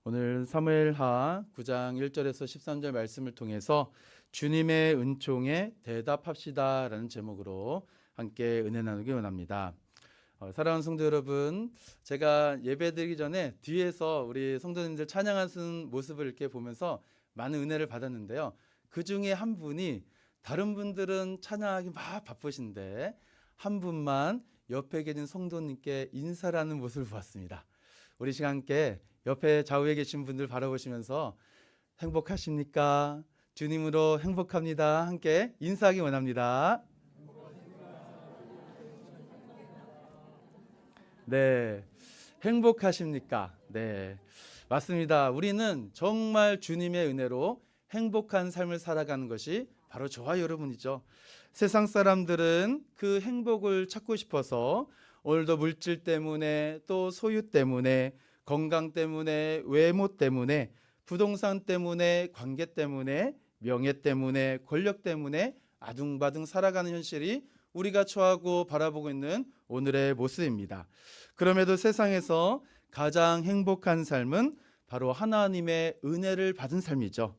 오늘 사무엘하 9장 1절에서 13절 말씀을 통해서 주님의 은총에 대답합시다라는 제목으로 함께 은혜 나누기 원합니다. 사랑하는 성도 여러분, 제가 예배드리기 전에 뒤에서 우리 성도님들 찬양하는 모습을 이렇게 보면서 많은 은혜를 받았는데요. 그 중에 한 분이 다른 분들은 찬양하기 막 바쁘신데 한 분만 옆에 계신 성도님께 인사를 하는 모습을 보았습니다. 우리 시간 함께 옆에 좌우에 계신 분들 바라보시면서 행복하십니까? 주님으로 행복합니다. 함께 인사하기 원합니다. 네, 행복하십니까? 네, 맞습니다. 우리는 정말 주님의 은혜로 행복한 삶을 살아가는 것이 바로 저와 여러분이죠. 세상 사람들은 그 행복을 찾고 싶어서 오늘도 물질 때문에 또 소유 때문에 건강 때문에 외모 때문에 부동산 때문에 관계 때문에 명예 때문에 권력 때문에 아둥바둥 살아가는 현실이 우리가 처하고 바라보고 있는 오늘의 모습입니다. 그럼에도 세상에서 가장 행복한 삶은 바로 하나님의 은혜를 받은 삶이죠.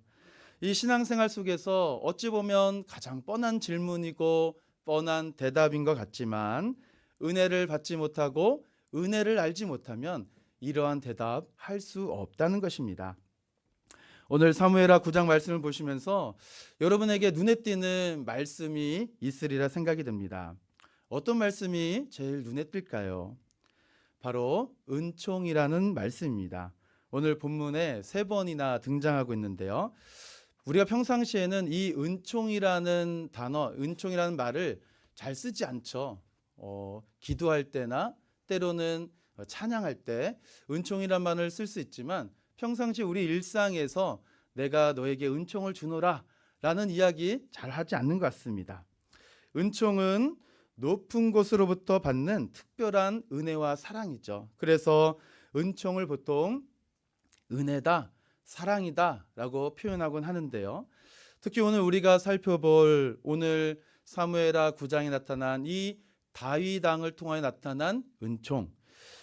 이 신앙생활 속에서 어찌 보면 가장 뻔한 질문이고 뻔한 대답인 것 같지만 은혜를 받지 못하고 은혜를 알지 못하면 이러한 대답 할 수 없다는 것입니다. 오늘 사무엘하 9장 말씀을 보시면서 여러분에게 눈에 띄는 말씀이 있으리라 생각이 듭니다. 어떤 말씀이 제일 눈에 띌까요? 바로 은총이라는 말씀입니다. 오늘 본문에 3번이나 등장하고 있는데요. 우리가 평상시에는 이 은총이라는 단어, 은총이라는 말을 잘 쓰지 않죠. 기도할 때나 때로는 찬양할 때 은총이란 말을 쓸 수 있지만 평상시 우리 일상에서 내가 너에게 은총을 주노라 라는 이야기 잘 하지 않는 것 같습니다. 은총은 높은 곳으로부터 받는 특별한 은혜와 사랑이죠. 그래서 은총을 보통 은혜다, 사랑이다 라고 표현하곤 하는데요. 특히 오늘 우리가 살펴볼 오늘 사무엘하 9장에 나타난 이 다윗 왕을 통하여 나타난 은총,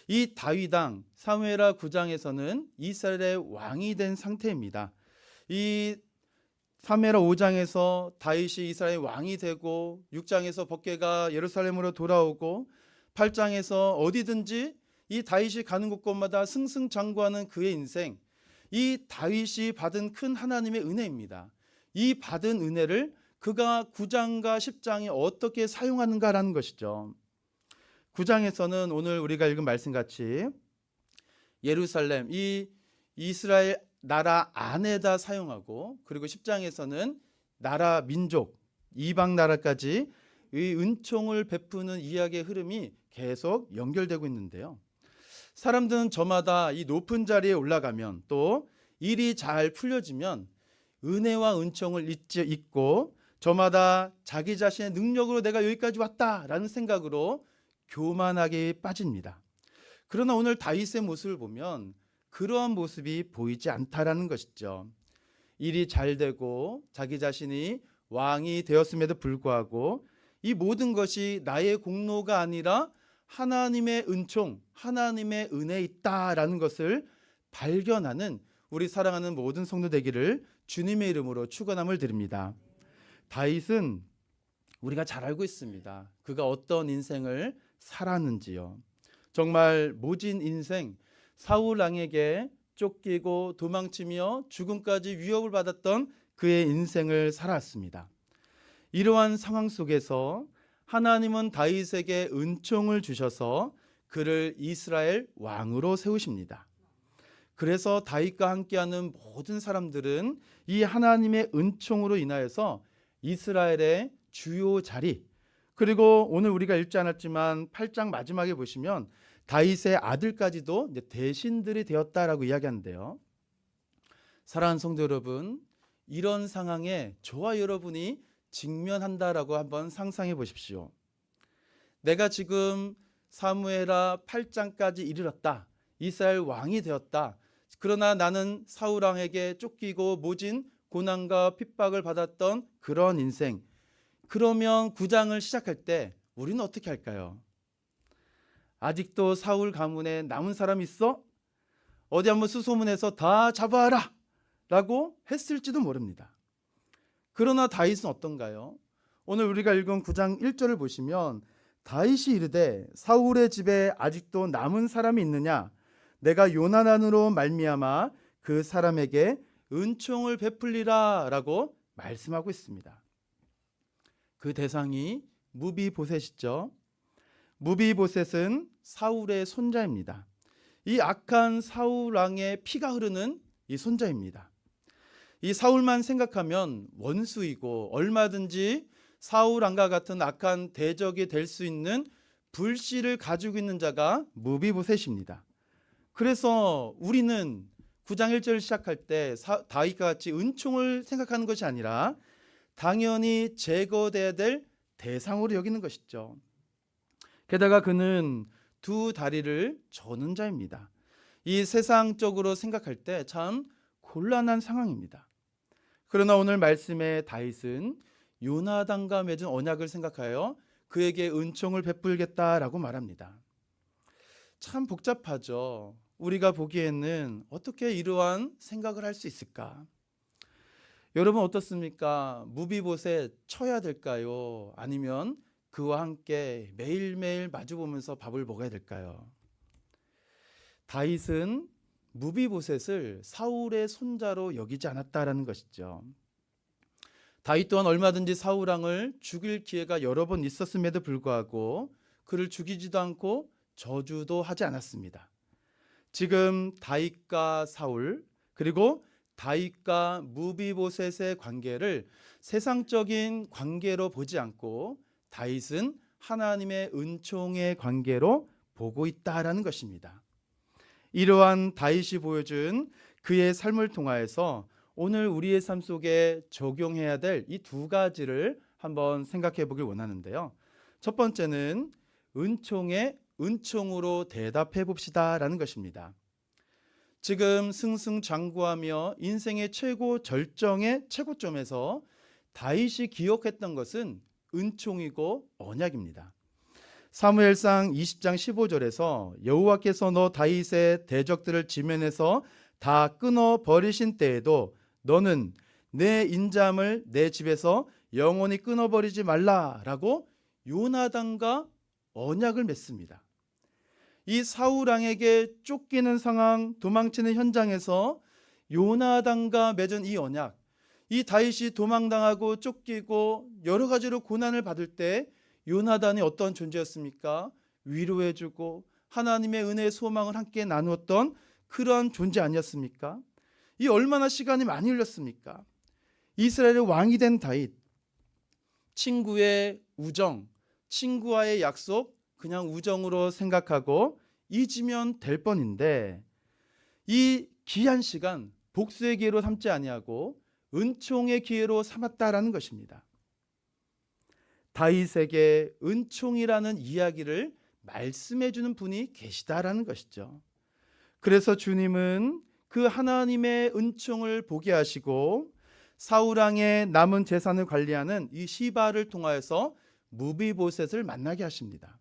이 다윗 왕 사무엘하 9장에서는 이스라엘의 왕이 된 상태입니다. 이 사무엘하 5장에서 다윗이 이스라엘의 왕이 되고 6장에서 법궤가 예루살렘으로 돌아오고 8장에서 어디든지 이 다윗이 가는 곳곳마다 승승장구하는 그의 인생, 이 다윗이 받은 큰 하나님의 은혜입니다. 이 받은 은혜를 그가 9장과 10장에 어떻게 사용하는가라는 것이죠. 9장에서는 오늘 우리가 읽은 말씀같이 예루살렘, 이 이스라엘 나라 안에다 사용하고, 그리고 10장에서는 나라 민족, 이방 나라까지 이 은총을 베푸는 이야기의 흐름이 계속 연결되고 있는데요. 사람들은 저마다 이 높은 자리에 올라가면 또 일이 잘 풀려지면 은혜와 은총을 잊고 저마다 자기 자신의 능력으로 내가 여기까지 왔다라는 생각으로 교만하게 빠집니다. 그러나 오늘 다윗의 모습을 보면 그러한 모습이 보이지 않다라는 것이죠. 일이 잘 되고 자기 자신이 왕이 되었음에도 불구하고 이 모든 것이 나의 공로가 아니라 하나님의 은총, 하나님의 은혜에 있다라는 것을 발견하는 우리 사랑하는 모든 성도 되기를 주님의 이름으로 축원함을 드립니다. 다윗은 우리가 잘 알고 있습니다. 그가 어떤 인생을 살았는지요. 정말 모진 인생, 사울 왕에게 쫓기고 도망치며 죽음까지 위협을 받았던 그의 인생을 살았습니다. 이러한 상황 속에서 하나님은 다윗에게 은총을 주셔서 그를 이스라엘 왕으로 세우십니다. 그래서 다윗과 함께하는 모든 사람들은 이 하나님의 은총으로 인하여서 이스라엘의 주요 자리, 그리고 오늘 우리가 읽지 않았지만 8장 마지막에 보시면 다윗의 아들까지도 대신들이 되었다라고 이야기하는데요. 사랑하는 성도 여러분, 이런 상황에 저와 여러분이 직면한다라고 한번 상상해 보십시오. 내가 지금 사무엘하 8장까지 이르렀다. 이스라엘 왕이 되었다. 그러나 나는 사울 왕에게 쫓기고 모진 고난과 핍박을 받았던 그런 인생. 그러면 9장을 시작할 때 우리는 어떻게 할까요? 아직도 사울 가문에 남은 사람 있어? 어디 한번 수소문해서 다 잡아라 라고 했을지도 모릅니다. 그러나 다윗은 어떤가요? 오늘 우리가 읽은 9장 1절을 보시면 다윗이 이르되 사울의 집에 아직도 남은 사람이 있느냐? 내가 요나단으로 말미암아 그 사람에게 은총을 베풀리라 라고 말씀하고 있습니다. 그 대상이 무비보셋이죠. 무비보셋은 사울의 손자입니다. 이 악한 사울 왕의 피가 흐르는 이 손자입니다. 이 사울만 생각하면 원수이고 얼마든지 사울 왕과 같은 악한 대적이 될 수 있는 불씨를 가지고 있는 자가 무비보셋입니다. 그래서 우리는 9장 1절 시작할 때 다윗과 같이 은총을 생각하는 것이 아니라 당연히 제거돼야 될 대상으로 여기는 것이죠. 게다가 그는 두 다리를 저는 자입니다. 이 세상적으로 생각할 때 참 곤란한 상황입니다. 그러나 오늘 말씀에 다윗은 요나단과 맺은 언약을 생각하여 그에게 은총을 베풀겠다라고 말합니다. 참 복잡하죠. 우리가 보기에는 어떻게 이러한 생각을 할 수 있을까? 여러분 어떻습니까? 무비보셋 쳐야 될까요? 아니면 그와 함께 매일매일 마주보면서 밥을 먹어야 될까요? 다윗은 무비보셋을 사울의 손자로 여기지 않았다라는 것이죠. 다윗 또한 얼마든지 사울 왕을 죽일 기회가 여러 번 있었음에도 불구하고 그를 죽이지도 않고 저주도 하지 않았습니다. 지금 다윗과 사울 그리고 다윗과 무비보셋의 관계를 세상적인 관계로 보지 않고 다윗은 하나님의 은총의 관계로 보고 있다라는 것입니다. 이러한 다윗이 보여준 그의 삶을 통하여서 오늘 우리의 삶 속에 적용해야 될 이 두 가지를 한번 생각해 보길 원하는데요. 첫 번째는 은총에 은총으로 대답해 봅시다라는 것입니다. 지금 승승장구하며 인생의 최고 절정의 최고점에서 다윗이 기억했던 것은 은총이고 언약입니다. 사무엘상 20장 15절에서 여호와께서 너 다윗의 대적들을 지면에서 다 끊어 버리신 때에도 너는 내 인자함을 내 집에서 영원히 끊어버리지 말라라고 요나단과 언약을 맺습니다. 이 사울 왕에게 쫓기는 상황, 도망치는 현장에서 요나단과 맺은 이 언약, 이 다윗이 도망당하고 쫓기고 여러 가지로 고난을 받을 때 요나단이 어떤 존재였습니까? 위로해주고 하나님의 은혜의 소망을 함께 나누었던 그러한 존재 아니었습니까? 이 얼마나 시간이 많이 흘렸습니까? 이스라엘의 왕이 된 다윗, 친구의 우정, 친구와의 약속 그냥 우정으로 생각하고 잊으면 될 뻔인데 이 귀한 시간 복수의 기회로 삼지 아니하고 은총의 기회로 삼았다라는 것입니다. 다윗에게 은총이라는 이야기를 말씀해 주는 분이 계시다라는 것이죠. 그래서 주님은 그 하나님의 은총을 보게 하시고 사울 왕의 남은 재산을 관리하는 이 시바를 통하여서 무비보셋을 만나게 하십니다.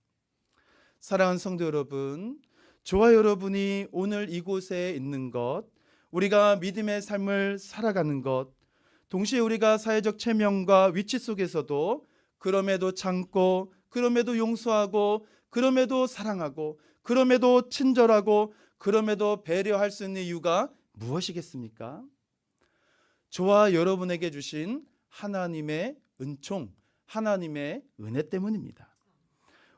사랑하는 성도 여러분, 저와 여러분이 오늘 이곳에 있는 것, 우리가 믿음의 삶을 살아가는 것, 동시에 우리가 사회적 체면과 위치 속에서도 그럼에도 참고, 그럼에도 용서하고, 그럼에도 사랑하고, 그럼에도 친절하고, 그럼에도 배려할 수 있는 이유가 무엇이겠습니까? 저와 여러분에게 주신 하나님의 은총, 하나님의 은혜 때문입니다.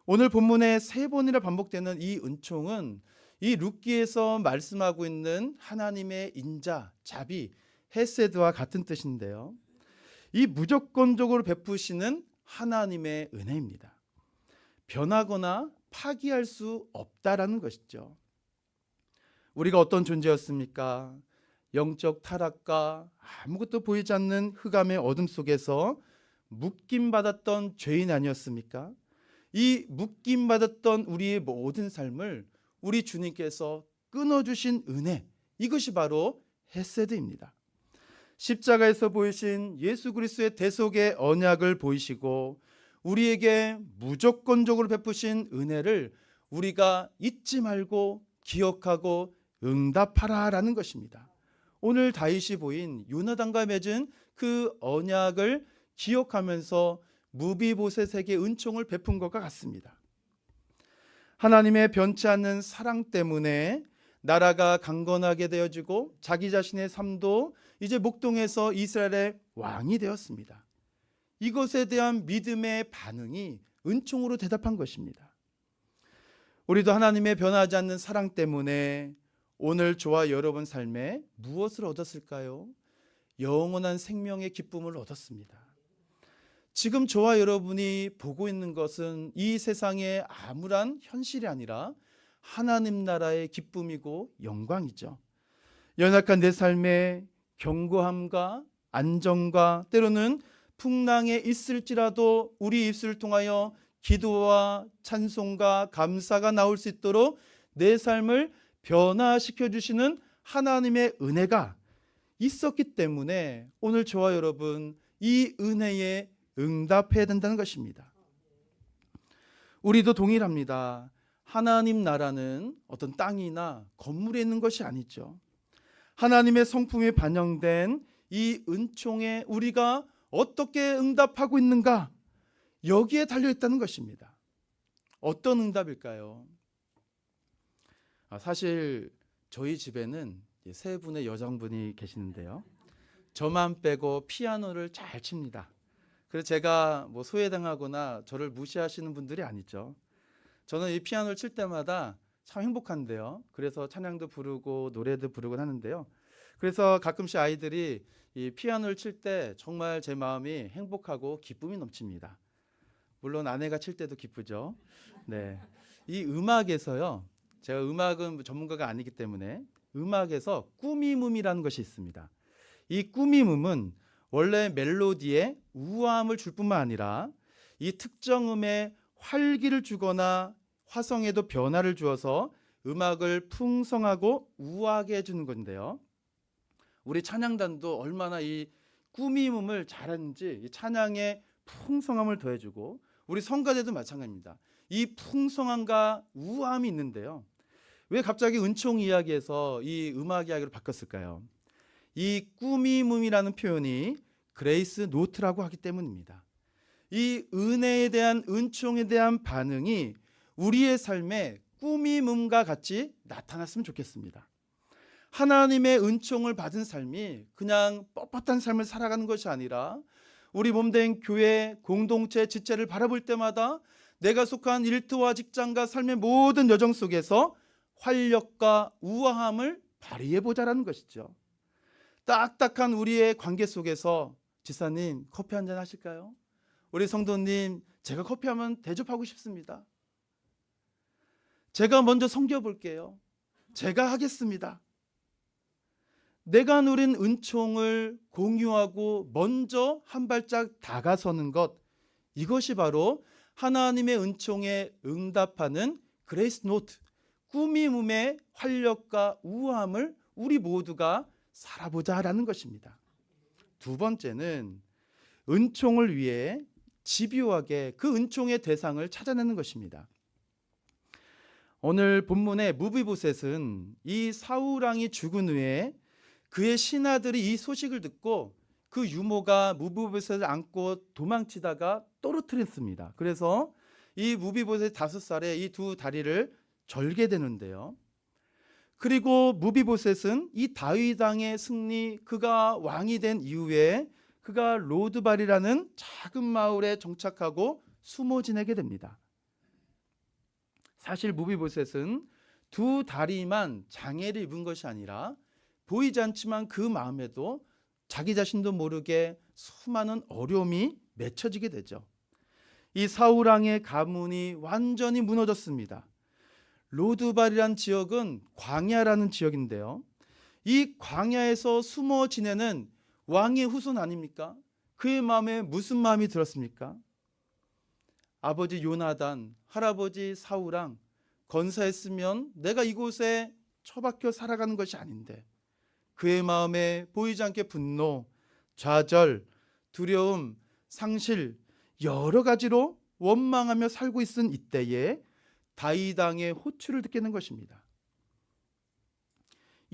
오늘 본문에 3번이나 반복되는 이 은총은 이 룻기에서 말씀하고 있는 하나님의 인자, 자비, 헤세드와 같은 뜻인데요. 이 무조건적으로 베푸시는 하나님의 은혜입니다. 변하거나 파기할 수 없다라는 것이죠. 우리가 어떤 존재였습니까? 영적 타락과 아무것도 보이지 않는 흑암의 어둠 속에서 묶임받았던 죄인 아니었습니까? 이 묶임받았던 우리의 모든 삶을 우리 주님께서 끊어주신 은혜, 이것이 바로 헤세드입니다. 십자가에서 보이신 예수 그리스도의 대속의 언약을 보이시고 우리에게 무조건적으로 베푸신 은혜를 우리가 잊지 말고 기억하고 응답하라라는 것입니다. 오늘 다윗이 보인 요나단과 맺은 그 언약을 기억하면서 무비보셋에게 은총을 베푼 것과 같습니다. 하나님의 변치 않는 사랑 때문에 나라가 강건하게 되어지고 자기 자신의 삶도 이제 목동에서 이스라엘의 왕이 되었습니다. 이것에 대한 믿음의 반응이 은총으로 대답한 것입니다. 우리도 하나님의 변하지 않는 사랑 때문에 오늘 저와 여러분 삶에 무엇을 얻었을까요? 영원한 생명의 기쁨을 얻었습니다. 지금 저와 여러분이 보고 있는 것은 이 세상의 암울한 현실이 아니라 하나님 나라의 기쁨이고 영광이죠. 연약한 내 삶에 견고함과 안정과 때로는 풍랑에 있을지라도 우리 입술을 통하여 기도와 찬송과 감사가 나올 수 있도록 내 삶을 변화시켜 주시는 하나님의 은혜가 있었기 때문에 오늘 저와 여러분 이 은혜에 응답해야 된다는 것입니다. 우리도 동일합니다. 하나님 나라는 어떤 땅이나 건물에 있는 것이 아니죠. 하나님의 성품이 반영된 이 은총에 우리가 어떻게 응답하고 있는가, 여기에 달려있다는 것입니다. 어떤 응답일까요? 사실 저희 집에는 세 분의 여성분이 계시는데요, 저만 빼고 피아노를 잘 칩니다. 그래서 제가 소외당하거나 저를 무시하시는 분들이 아니죠. 저는 이 피아노를 칠 때마다 참 행복한데요. 그래서 찬양도 부르고 노래도 부르곤 하는데요. 그래서 가끔씩 아이들이 이 피아노를 칠 때 정말 제 마음이 행복하고 기쁨이 넘칩니다. 물론 아내가 칠 때도 기쁘죠. 네, 이 음악에서요, 제가 음악은 전문가가 아니기 때문에 음악에서 꾸미음이라는 것이 있습니다. 이 꾸미음은 원래 멜로디에 우아함을 줄 뿐만 아니라 이 특정 음에 활기를 주거나 화성에도 변화를 주어서 음악을 풍성하고 우아하게 해주는 건데요. 우리 찬양단도 얼마나 이 꾸미음을 잘하는지 이 찬양에 풍성함을 더해주고, 우리 성가대도 마찬가지입니다. 이 풍성함과 우아함이 있는데요, 왜 갑자기 은총 이야기에서 이 음악 이야기로 바뀌었을까요? 이 꾸미음이라는 표현이 그레이스 노트라고 하기 때문입니다. 이 은혜에 대한, 은총에 대한 반응이 우리의 삶에 꾸미음과 같이 나타났으면 좋겠습니다. 하나님의 은총을 받은 삶이 그냥 뻣뻣한 삶을 살아가는 것이 아니라 우리 몸된 교회 공동체 지체를 바라볼 때마다 내가 속한 일터와 직장과 삶의 모든 여정 속에서 활력과 우아함을 발휘해보자라는 것이죠. 딱딱한 우리의 관계 속에서 지사님 커피 한잔 하실까요? 우리 성도님 제가 커피하면 대접하고 싶습니다. 제가 먼저 섬겨볼게요. 제가 하겠습니다. 내가 누린 은총을 공유하고 먼저 한 발짝 다가서는 것, 이것이 바로 하나님의 은총에 응답하는 그레이스 노트, 꾸미음의 활력과 우아함을 우리 모두가 살아보자라는 것입니다. 두 번째는 은총을 위해 집요하게 그 은총의 대상을 찾아내는 것입니다. 오늘 본문의 무비보셋은 이 사울 왕이 죽은 후에 그의 신하들이 이 소식을 듣고 그 유모가 무비보셋을 안고 도망치다가 떨어뜨렸습니다. 그래서 이 무비보셋 5살에 이 두 다리를 절게 되는데요. 그리고 무비보셋은 이 다윗 왕의 승리, 그가 왕이 된 이후에 그가 로드발이라는 작은 마을에 정착하고 숨어 지내게 됩니다. 사실 무비보셋은 두 다리만 장애를 입은 것이 아니라 보이지 않지만 그 마음에도 자기 자신도 모르게 수많은 어려움이 맺혀지게 되죠. 이 사울 왕의 가문이 완전히 무너졌습니다. 로드발이란 지역은 광야라는 지역인데요, 이 광야에서 숨어 지내는 왕의 후손 아닙니까? 그의 마음에 무슨 마음이 들었습니까? 아버지 요나단, 할아버지 사울왕 건사했으면 내가 이곳에 처박혀 살아가는 것이 아닌데, 그의 마음에 보이지 않게 분노, 좌절, 두려움, 상실, 여러 가지로 원망하며 살고 있은 이때에 다윗 왕의 호출을 듣게 된 것입니다.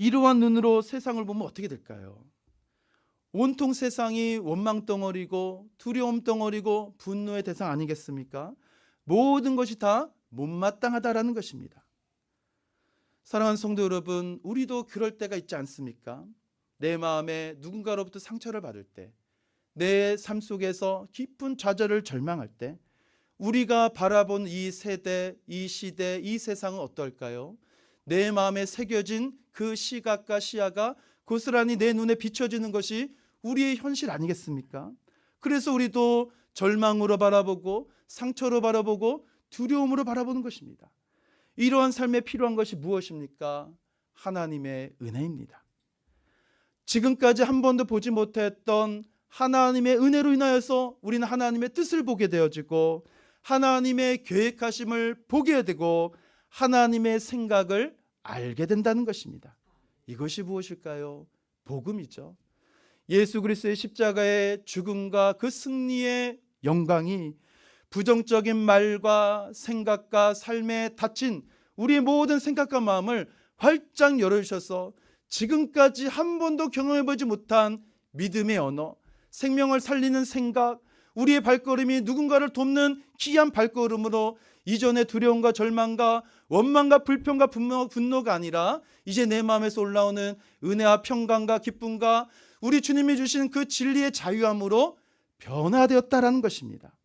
이러한 눈으로 세상을 보면 어떻게 될까요? 온통 세상이 원망덩어리고 두려움 덩어리고 분노의 대상 아니겠습니까? 모든 것이 다 못마땅하다라는 것입니다. 사랑하는 성도 여러분, 우리도 그럴 때가 있지 않습니까? 내 마음에 누군가로부터 상처를 받을 때, 내 삶 속에서 깊은 좌절을 절망할 때, 우리가 바라본 이 세대, 이 시대, 이 세상은 어떨까요? 내 마음에 새겨진 그 시각과 시야가 고스란히 내 눈에 비춰지는 것이 우리의 현실 아니겠습니까? 그래서 우리도 절망으로 바라보고 상처로 바라보고 두려움으로 바라보는 것입니다. 이러한 삶에 필요한 것이 무엇입니까? 하나님의 은혜입니다. 지금까지 한 번도 보지 못했던 하나님의 은혜로 인하여서 우리는 하나님의 뜻을 보게 되어지고 하나님의 계획하심을 보게 되고 하나님의 생각을 알게 된다는 것입니다. 이것이 무엇일까요? 복음이죠. 예수 그리스도의 십자가의 죽음과 그 승리의 영광이 부정적인 말과 생각과 삶에 닫힌 우리의 모든 생각과 마음을 활짝 열어주셔서 지금까지 한 번도 경험해보지 못한 믿음의 언어, 생명을 살리는 생각, 우리의 발걸음이 누군가를 돕는 귀한 발걸음으로 이전의 두려움과 절망과 원망과 불평과 분노가 아니라 이제 내 마음에서 올라오는 은혜와 평강과 기쁨과 우리 주님이 주신 그 진리의 자유함으로 변화되었다라는 것입니다.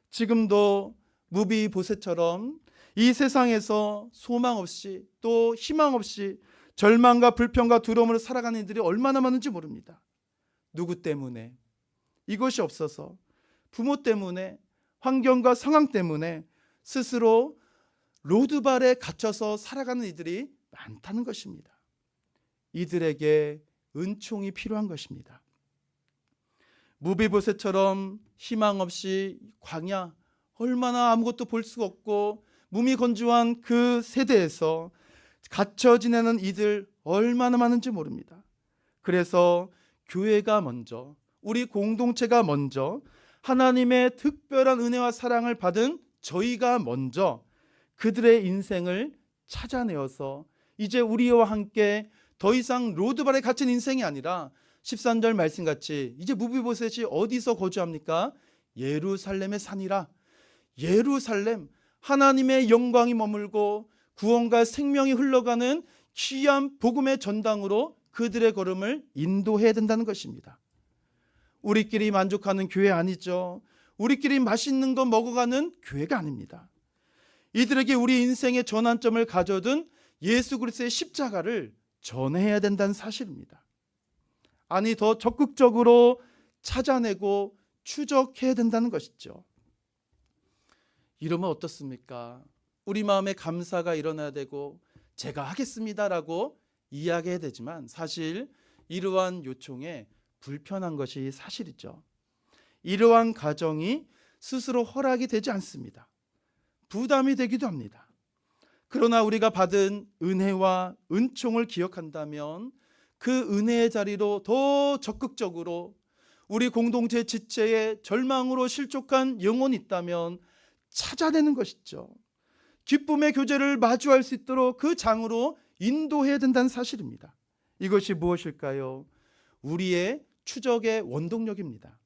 지금도 무비보셋처럼 이 세상에서 소망 없이 또 희망 없이 절망과 불평과 두려움으로 살아가는 이들이 얼마나 많은지 모릅니다. 누구 때문에? 이것이 없어서 부모 때문에, 환경과 상황 때문에 스스로 로드발에 갇혀서 살아가는 이들이 많다는 것입니다. 이들에게 은총이 필요한 것입니다. 무비보셋처럼 희망 없이 광야, 얼마나 아무것도 볼 수가 없고 무미건조한 그 세대에서 갇혀 지내는 이들 얼마나 많은지 모릅니다. 그래서 교회가 먼저, 우리 공동체가 먼저, 하나님의 특별한 은혜와 사랑을 받은 저희가 먼저 그들의 인생을 찾아내어서 이제 우리와 함께 더 이상 로드발에 갇힌 인생이 아니라 13절 말씀같이 이제 무비보셋이 어디서 거주합니까? 예루살렘의 산이라. 예루살렘, 하나님의 영광이 머물고 구원과 생명이 흘러가는 귀한 복음의 전당으로 그들의 걸음을 인도해야 된다는 것입니다. 우리끼리 만족하는 교회 아니죠. 우리끼리 맛있는 거 먹어가는 교회가 아닙니다. 이들에게 우리 인생의 전환점을 가져둔 예수 그리스도의 십자가를 전해야 된다는 사실입니다. 아니, 더 적극적으로 찾아내고 추적해야 된다는 것이죠. 이러면 어떻습니까? 우리 마음에 감사가 일어나야 되고 제가 하겠습니다라고 이야기해야 되지만 사실 이러한 요청에 불편한 것이 사실이죠. 이러한 가정이 스스로 허락이 되지 않습니다. 부담이 되기도 합니다. 그러나 우리가 받은 은혜와 은총을 기억한다면 그 은혜의 자리로 더 적극적으로 우리 공동체 지체에 절망으로 실족한 영혼이 있다면 찾아내는 것이죠. 기쁨의 교제를 마주할 수 있도록 그 장으로 인도해야 된다는 사실입니다. 이것이 무엇일까요? 우리의 추적의 원동력입니다.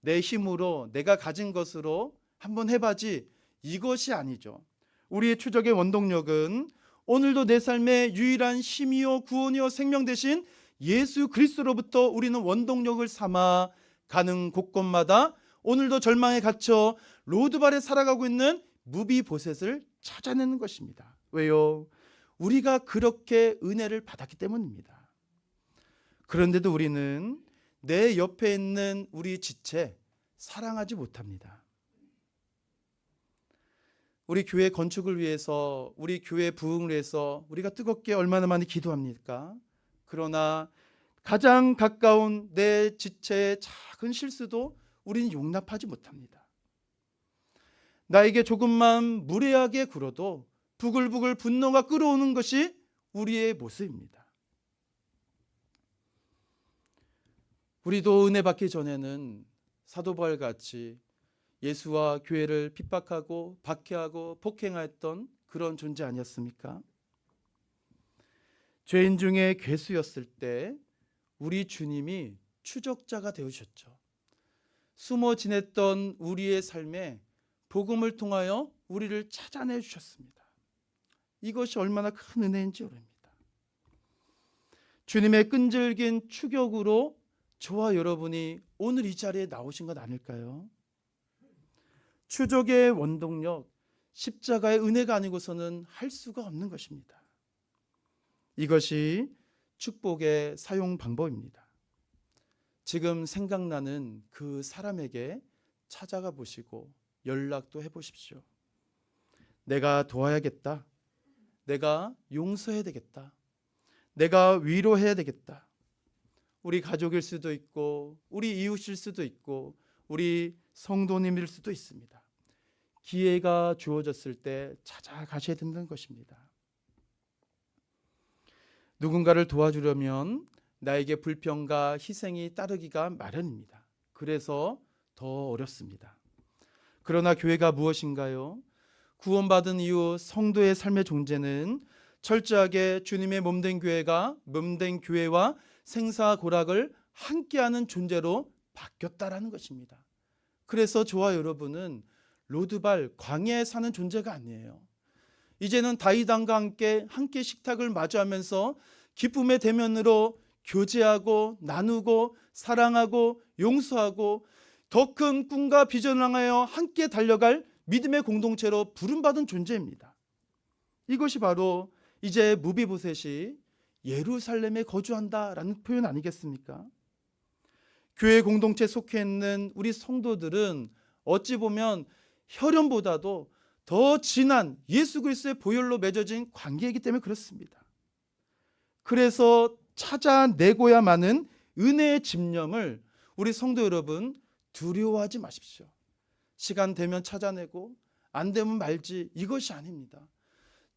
내 힘으로 내가 가진 것으로 한번 해봐지, 이것이 아니죠. 우리의 추적의 원동력은 오늘도 내 삶의 유일한 힘이요 구원이요 생명 되신 예수 그리스도로부터 우리는 원동력을 삼아 가는 곳곳마다 오늘도 절망에 갇혀 로드발에 살아가고 있는 무비보셋을 찾아내는 것입니다. 왜요? 우리가 그렇게 은혜를 받았기 때문입니다. 그런데도 우리는 내 옆에 있는 우리 지체 사랑하지 못합니다. 우리 교회 건축을 위해서, 우리 교회 부흥을 위해서 우리가 뜨겁게 얼마나 많이 기도합니까? 그러나 가장 가까운 내 지체의 작은 실수도 우리는 용납하지 못합니다. 나에게 조금만 무례하게 굴어도 부글부글 분노가 끓어오는 것이 우리의 모습입니다. 우리도 은혜 받기 전에는 사도 바울같이 예수와 교회를 핍박하고 박해하고 폭행하였던 그런 존재 아니었습니까? 죄인 중에 괴수였을 때 우리 주님이 추적자가 되어주셨죠. 숨어 지냈던 우리의 삶에 복음을 통하여 우리를 찾아내 주셨습니다. 이것이 얼마나 큰 은혜인지 모릅니다. 주님의 끈질긴 추격으로 저와 여러분이 오늘 이 자리에 나오신 것 아닐까요? 추적의 원동력, 십자가의 은혜가 아니고서는 할 수가 없는 것입니다. 이것이 축복의 사용 방법입니다. 지금 생각나는 그 사람에게 찾아가 보시고 연락도 해보십시오. 내가 도와야겠다. 내가 용서해야 되겠다. 내가 위로해야 되겠다. 우리 가족일 수도 있고 우리 이웃일 수도 있고 우리 성도님일 수도 있습니다. 기회가 주어졌을 때 찾아가셔야 된다는 것입니다. 누군가를 도와주려면 나에게 불평과 희생이 따르기가 마련입니다. 그래서 더 어렵습니다. 그러나 교회가 무엇인가요? 구원받은 이후 성도의 삶의 존재는 철저하게 주님의 몸된 교회와 생사고락을 함께하는 존재로 바뀌었다라는 것입니다. 그래서 저와 여러분은 로드발 광야에 사는 존재가 아니에요. 이제는 다윗왕과 함께 식탁을 마주하면서 기쁨의 대면으로 교제하고 나누고 사랑하고 용서하고 더 큰 꿈과 비전을 향하여 함께 달려갈 믿음의 공동체로 부름받은 존재입니다. 이것이 바로 이제 무비보셋이 예루살렘에 거주한다라는 표현 아니겠습니까? 교회 공동체에 속해 있는 우리 성도들은 어찌 보면 혈연보다도 더 진한 예수 그리스도의 보혈로 맺어진 관계이기 때문에 그렇습니다. 그래서 찾아내고야만은 은혜의 집념을 우리 성도 여러분 두려워하지 마십시오. 시간 되면 찾아내고 안 되면 말지, 이것이 아닙니다.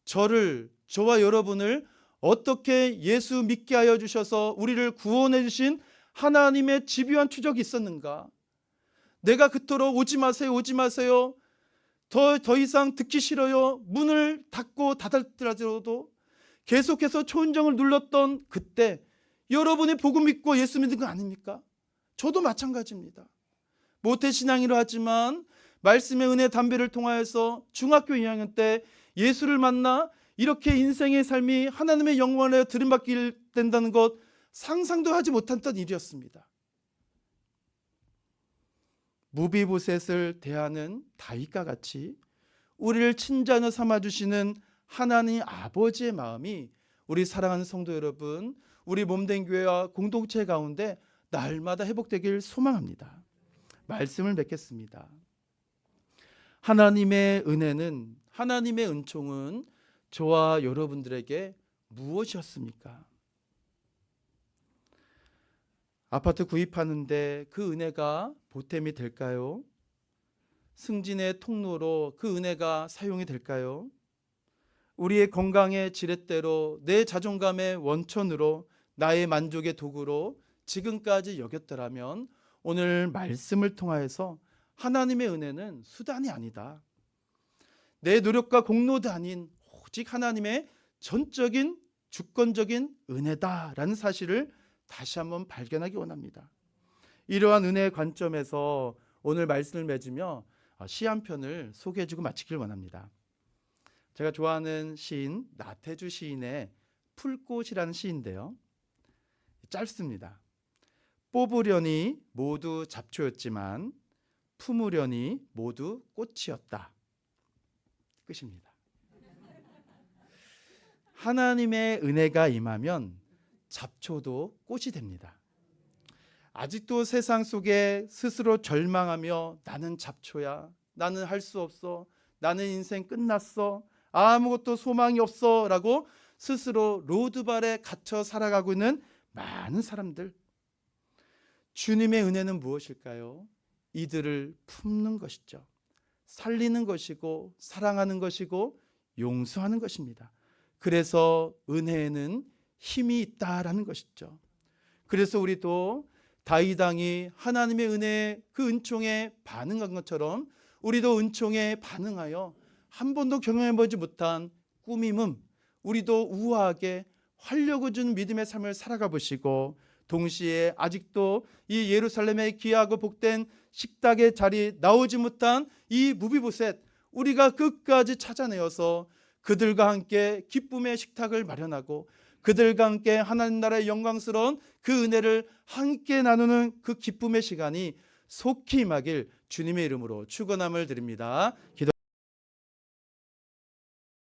저와 여러분을 어떻게 예수 믿게 하여 주셔서 우리를 구원해 주신 하나님의 집요한 추적이 있었는가? 내가 그토록 오지 마세요. 더 이상 듣기 싫어요. 문을 닫고 닫았더라도 계속해서 초인종을 눌렀던 그때 여러분이 복음 믿고 예수 믿은 거 아닙니까? 저도 마찬가지입니다. 모태신앙이라 하지만 말씀의 은혜 담배를 통하여서 중학교 2학년 때 예수를 만나 이렇게 인생의 삶이 하나님의 영광을 들이받게 된다는 것 상상도 하지 못했던 일이었습니다. 무비보셋을 대하는 다윗과 같이 우리를 친자녀 삼아주시는 하나님 아버지의 마음이 우리 사랑하는 성도 여러분, 우리 몸된 교회와 공동체 가운데 날마다 회복되길 소망합니다. 말씀을 맺겠습니다. 하나님의 은혜는, 하나님의 은총은 저와 여러분들에게 무엇이었습니까? 아파트 구입하는데 그 은혜가 보탬이 될까요? 승진의 통로로 그 은혜가 사용이 될까요? 우리의 건강의 지렛대로, 내 자존감의 원천으로, 나의 만족의 도구로 지금까지 여겼더라면 오늘 말씀을 통하여서 하나님의 은혜는 수단이 아니다. 내 노력과 공로도 아닌 오직 하나님의 전적인 주권적인 은혜다라는 사실을 다시 한번 발견하기 원합니다. 이러한 은혜의 관점에서 오늘 말씀을 맺으며 시 한 편을 소개해주고 마치길 원합니다. 제가 좋아하는 시인 나태주 시인의 풀꽃이라는 시인데요. 짧습니다. 뽑으려니 모두 잡초였지만 품으려니 모두 꽃이었다. 끝입니다. 하나님의 은혜가 임하면 잡초도 꽃이 됩니다. 아직도 세상 속에 스스로 절망하며 나는 잡초야, 나는 할 수 없어, 나는 인생 끝났어, 아무것도 소망이 없어 라고 스스로 로드발에 갇혀 살아가고 있는 많은 사람들, 주님의 은혜는 무엇일까요? 이들을 품는 것이죠. 살리는 것이고 사랑하는 것이고 용서하는 것입니다. 그래서 은혜에는 힘이 있다라는 것이죠. 그래서 우리도 다윗 왕이 하나님의 은혜에, 그 은총에 반응한 것처럼 우리도 은총에 반응하여 한 번도 경험해보지 못한 꾸밈음, 우리도 우아하게 활력을 주는 믿음의 삶을 살아가 보시고, 동시에 아직도 이 예루살렘의 귀하고 복된 식탁의 자리 나오지 못한 이 무비보셋, 우리가 끝까지 찾아내어서 그들과 함께 기쁨의 식탁을 마련하고 그들과 함께 하나님 나라의 영광스러운 그 은혜를 함께 나누는 그 기쁨의 시간이 속히 임하길 주님의 이름으로 축원함을 드립니다.